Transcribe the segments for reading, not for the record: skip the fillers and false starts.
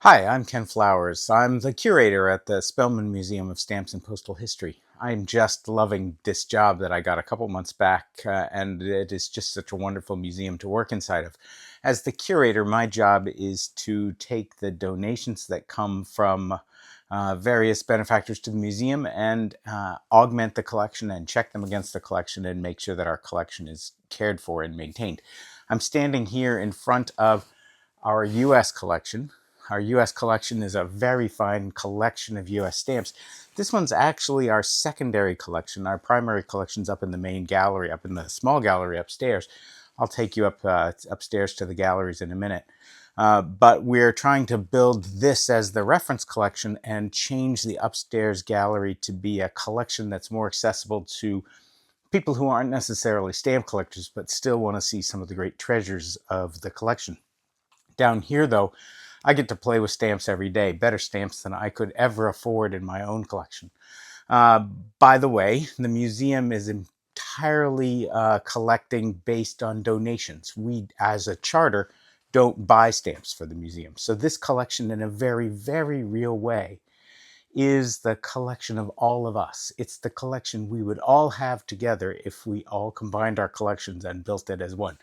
Hi, I'm Ken Flowers. I'm the curator at the Spellman Museum of Stamps and Postal History. I'm just loving this job that I got a couple months back, and it is just such a wonderful museum to work inside of. As the curator, my job is to take the donations that come from various benefactors to the museum and augment the collection and check them against the collection and make sure that our collection is cared for and maintained. I'm standing here in front of our U.S. collection. Our U.S. collection is a very fine collection of U.S. stamps. This one's actually our secondary collection. Our primary collection's up in the main gallery, up in the small gallery upstairs. I'll take you upstairs to the galleries in a minute. But we're trying to build this as the reference collection and change the upstairs gallery to be a collection that's more accessible to people who aren't necessarily stamp collectors, but still want to see some of the great treasures of the collection. Down here, though, I get to play with stamps every day, better stamps than I could ever afford in my own collection. Uh, by the way, the museum is entirely collecting based on donations. We, as a charter, don't buy stamps for the museum. So this collection, in a very, very real way, is the collection of all of us. It's the collection we would all have together if we all combined our collections and built it as one.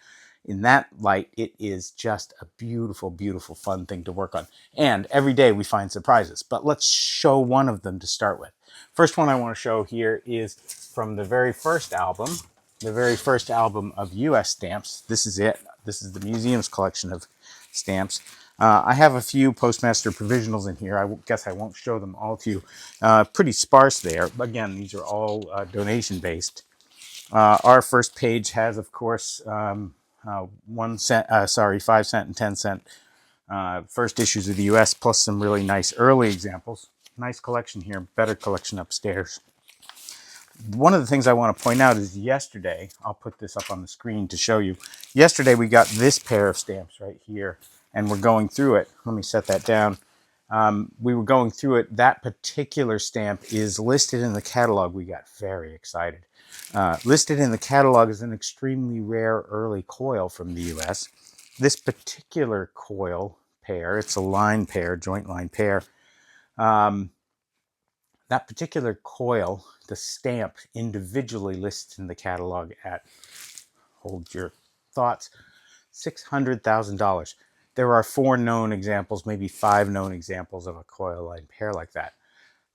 In that light, it is just a beautiful, beautiful, fun thing to work on. And every day we find surprises. But let's show one of them to start with. First one I want to show here is from the very first album of US stamps. This is it. This is the museum's collection of stamps. I have a few Postmaster provisionals in here. I guess I won't show them all to you. Pretty sparse there. Again, these are all donation based. Our first page has, of course, 1 cent, 5 cent and 10 cent first issues of the U.S. plus some really nice early examples. Nice collection here. Better collection upstairs. One of the things I want to point out is yesterday, I'll put this up on the screen to show you. Yesterday we got this pair of stamps right here, and we're going through it. Let me set that down. We were going through it. That particular stamp is listed in the catalog. We got very excited. Listed in the catalog is an extremely rare early coil from the US. This particular coil pair, it's a line pair, joint line pair. That particular coil, the stamp individually lists in the catalog at, hold your thoughts, $600,000. There are 4 known examples, maybe 5 known examples of a coil line pair like that.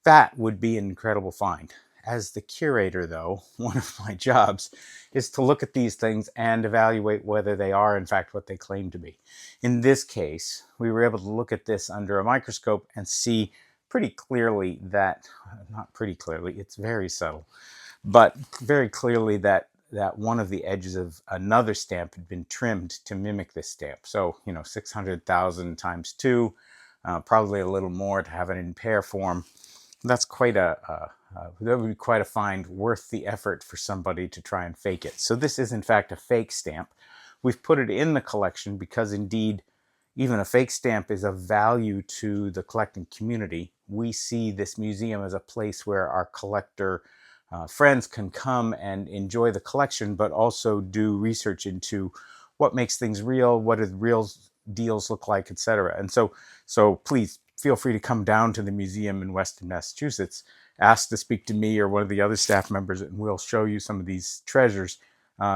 That would be an incredible find. As the curator, though, one of my jobs is to look at these things and evaluate whether they are, in fact, what they claim to be. In this case, we were able to look at this under a microscope and see pretty clearly that, not pretty clearly, it's very subtle, but very clearly that one of the edges of another stamp had been trimmed to mimic this stamp. So, 600,000 times 2, probably a little more to have it in pair form. That's that would be quite a find, worth the effort for somebody to try and fake it. So this is in fact a fake stamp. We've put it in the collection because indeed even a fake stamp is of value to the collecting community. We see this museum as a place where our collector friends can come and enjoy the collection, but also do research into what makes things real, what do real deals look like, etc. And so please feel free to come down to the museum in Weston, Massachusetts, ask to speak to me or one of the other staff members, and we'll show you some of these treasures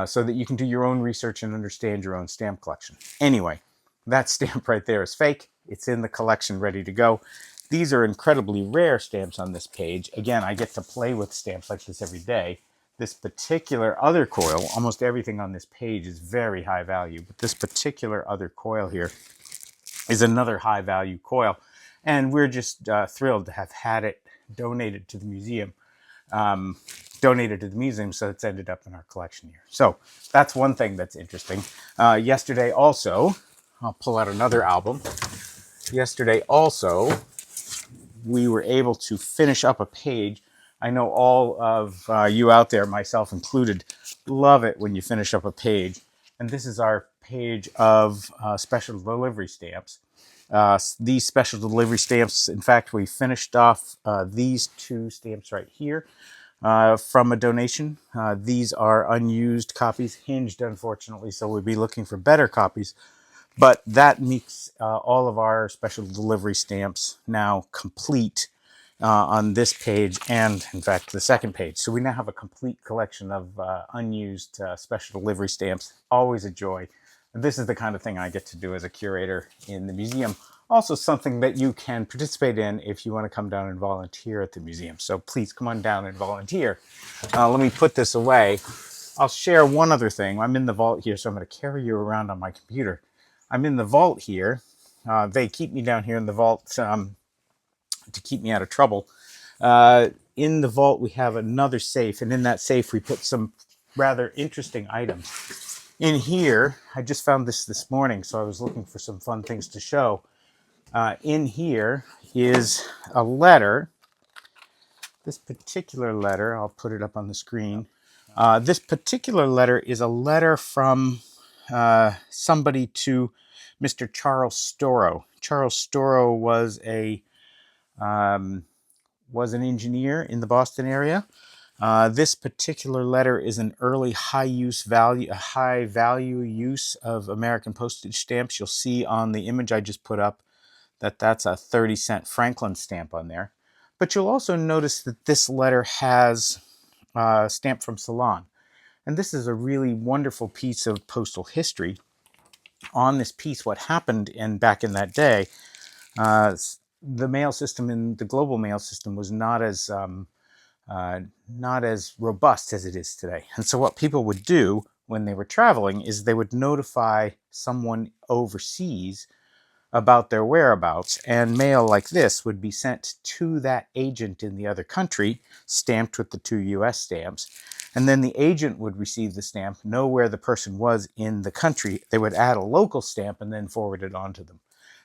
so that you can do your own research and understand your own stamp collection. Anyway, that stamp right there is fake. It's in the collection ready to go. These are incredibly rare stamps on this page. Again, I get to play with stamps like this every day. This particular other coil, almost everything on this page is very high value, but this particular other coil here is another high value coil. And we're just thrilled to have had it donated to the museum. So it's ended up in our collection here. So that's one thing that's interesting. Yesterday also, I'll pull out another album. Yesterday also, we were able to finish up a page. I know all of you out there, myself included, love it when you finish up a page. And this is our page of special delivery stamps. These special delivery stamps, in fact, we finished off these 2 stamps right here from a donation. These are unused copies, hinged unfortunately, so we'll be looking for better copies. But that makes all of our special delivery stamps now complete on this page and, in fact, the second page. So we now have a complete collection of unused special delivery stamps. Always a joy. This is the kind of thing I get to do as a curator in the museum. Also something that you can participate in if you want to come down and volunteer at the museum. So please come on down and volunteer. Let me put this away. I'll share one other thing. I'm in the vault here, so I'm going to carry you around on my computer. I'm in the vault here. They keep me down here in the vault to keep me out of trouble. In the vault, we have another safe, and in that safe, we put some rather interesting items. In here, I just found this morning, so I was looking for some fun things to show. In here is a letter. This particular letter, I'll put it up on the screen. This particular letter is a letter from somebody to Mr. Charles Storrow. Charles Storrow was an engineer in the Boston area. This particular letter is an early high value use of American postage stamps. You'll see on the image I just put up that that's a 30-cent Franklin stamp on there. But you'll also notice that this letter has a stamp from Ceylon. And this is a really wonderful piece of postal history. On this piece, what happened back in that day, the mail system the global mail system was not as robust as it is today. And so what people would do when they were traveling is they would notify someone overseas about their whereabouts, and mail like this would be sent to that agent in the other country, stamped with the 2 US stamps. And then the agent would receive the stamp, know where the person was in the country. They would add a local stamp and then forward it on to them.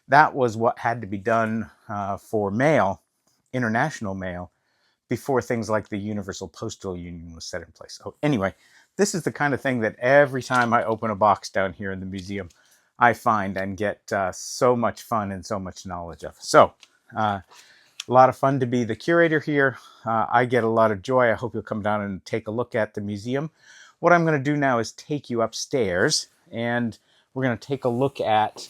That was what had to be done for mail, international mail, before things like the Universal Postal Union was set in place. So anyway, this is the kind of thing that every time I open a box down here in the museum, I find and get so much fun and so much knowledge of. So, a lot of fun to be the curator here. I get a lot of joy. I hope you'll come down and take a look at the museum. What I'm going to do now is take you upstairs, and we're going to take a look at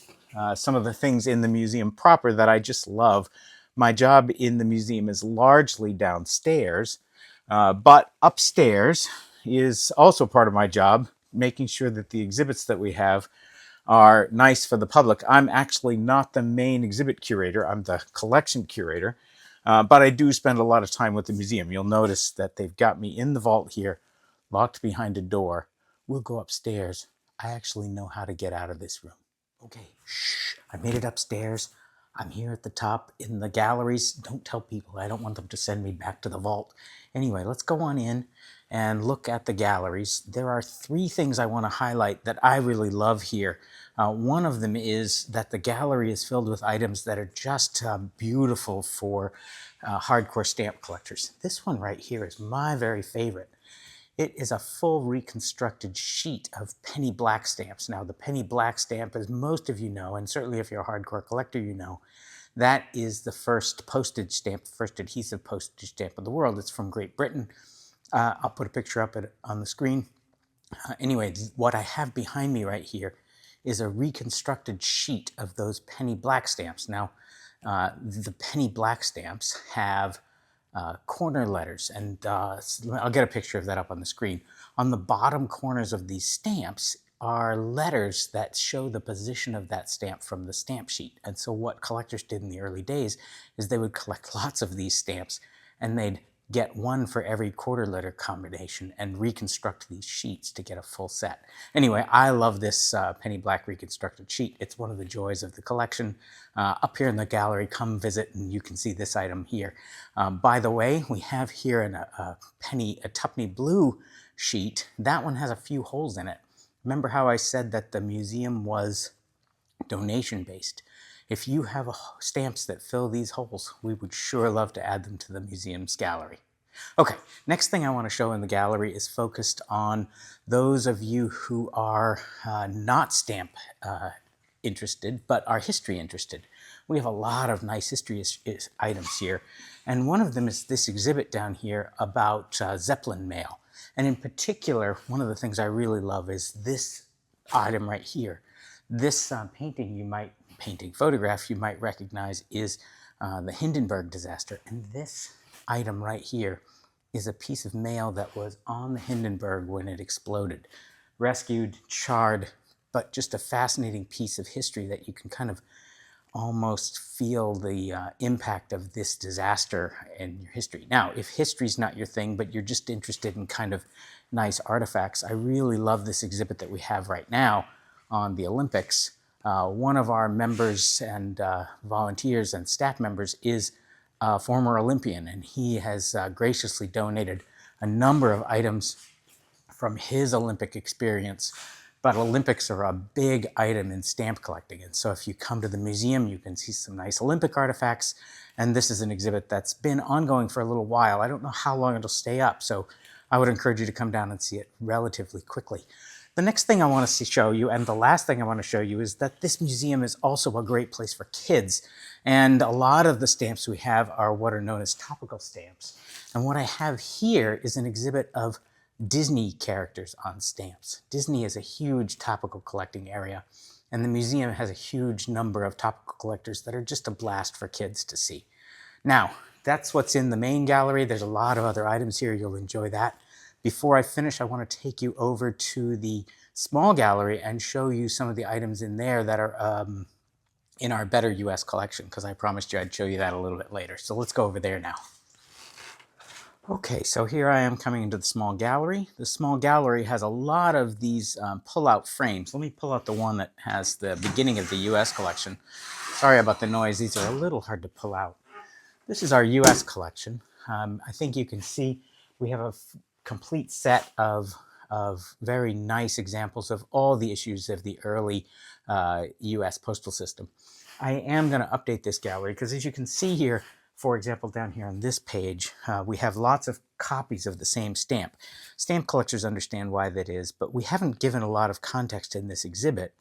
some of the things in the museum proper that I just love. My job in the museum is largely downstairs, but upstairs is also part of my job, making sure that the exhibits that we have are nice for the public. I'm actually not the main exhibit curator. I'm the collection curator, but I do spend a lot of time with the museum. You'll notice that they've got me in the vault here, locked behind a door. We'll go upstairs. I actually know how to get out of this room. Okay, shh, I made it upstairs. I'm here at the top in the galleries. Don't tell people. I don't want them to send me back to the vault. Anyway, let's go on in and look at the galleries. There are 3 things I want to highlight that I really love here. One of them is that the gallery is filled with items that are just beautiful for hardcore stamp collectors. This one right here is my very favorite. It is a full reconstructed sheet of penny black stamps. Now, the penny black stamp, as most of you know, and certainly if you're a hardcore collector, you know, that is the first postage stamp, first adhesive postage stamp of the world. It's from Great Britain. I'll put a picture up on the screen. Anyway, what I have behind me right here is a reconstructed sheet of those penny black stamps. Now, the penny black stamps have corner letters, and I'll get a picture of that up on the screen. On the bottom corners of these stamps are letters that show the position of that stamp from the stamp sheet. And so what collectors did in the early days is they would collect lots of these stamps, and they'd get one for every quarter letter combination and reconstruct these sheets to get a full set. Anyway, I love this penny black reconstructed sheet. It's one of the joys of the collection. Up here in the gallery, come visit and you can see this item here. By the way, we have here a tuppenny blue sheet. That one has a few holes in it. Remember how I said that the museum was donation-based? If you have stamps that fill these holes, we would sure love to add them to the museum's gallery. Okay, next thing I want to show in the gallery is focused on those of you who are not stamp interested, but are history interested. We have a lot of nice history items here, and one of them is this exhibit down here about Zeppelin mail. And in particular, one of the things I really love is this item right here. This photograph you might recognize is the Hindenburg disaster. And this item right here is a piece of mail that was on the Hindenburg when it exploded. Rescued, charred, but just a fascinating piece of history that you can kind of almost feel the impact of this disaster in your history. Now, if history's not your thing, but you're just interested in kind of nice artifacts, I really love this exhibit that we have right now on the Olympics. One of our members and volunteers and staff members is a former Olympian, and he has graciously donated a number of items from his Olympic experience. But Olympics are a big item in stamp collecting. And so if you come to the museum, you can see some nice Olympic artifacts. And this is an exhibit that's been ongoing for a little while. I don't know how long it'll stay up, so I would encourage you to come down and see it relatively quickly. The next thing I want to show you, and the last thing I want to show you, is that this museum is also a great place for kids. And a lot of the stamps we have are what are known as topical stamps. And what I have here is an exhibit of Disney characters on stamps. Disney is a huge topical collecting area, and the museum has a huge number of topical collectors that are just a blast for kids to see. Now, that's what's in the main gallery. There's a lot of other items here. You'll enjoy that. Before I finish, I want to take you over to the small gallery and show you some of the items in there that are in our Better US collection, because I promised you I'd show you that a little bit later. So let's go over there now. Okay, so here I am coming into the small gallery. The small gallery has a lot of these pull-out frames. Let me pull out the one that has the beginning of the US collection. Sorry about the noise. These are a little hard to pull out. This is our US collection. I think you can see we have a complete set of very nice examples of all the issues of the early US postal system. I am going to update this gallery because, as you can see here, for example, down here on this page, we have lots of copies of the same stamp. Stamp collectors understand why that is, but we haven't given a lot of context in this exhibit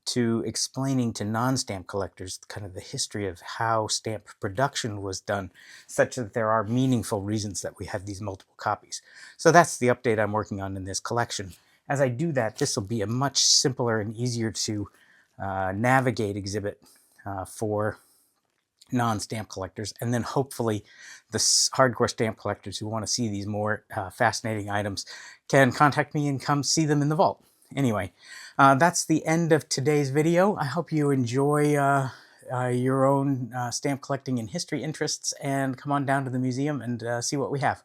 to explaining to non-stamp collectors kind of the history of how stamp production was done, such that there are meaningful reasons that we have these multiple copies. So that's the update I'm working on in this collection. As I do that, this will be a much simpler and easier to navigate exhibit for non-stamp collectors, and then hopefully the hardcore stamp collectors who want to see these more fascinating items can contact me and come see them in the vault. Anyway, that's the end of today's video. I hope you enjoy your own stamp collecting and history interests, and come on down to the museum and see what we have.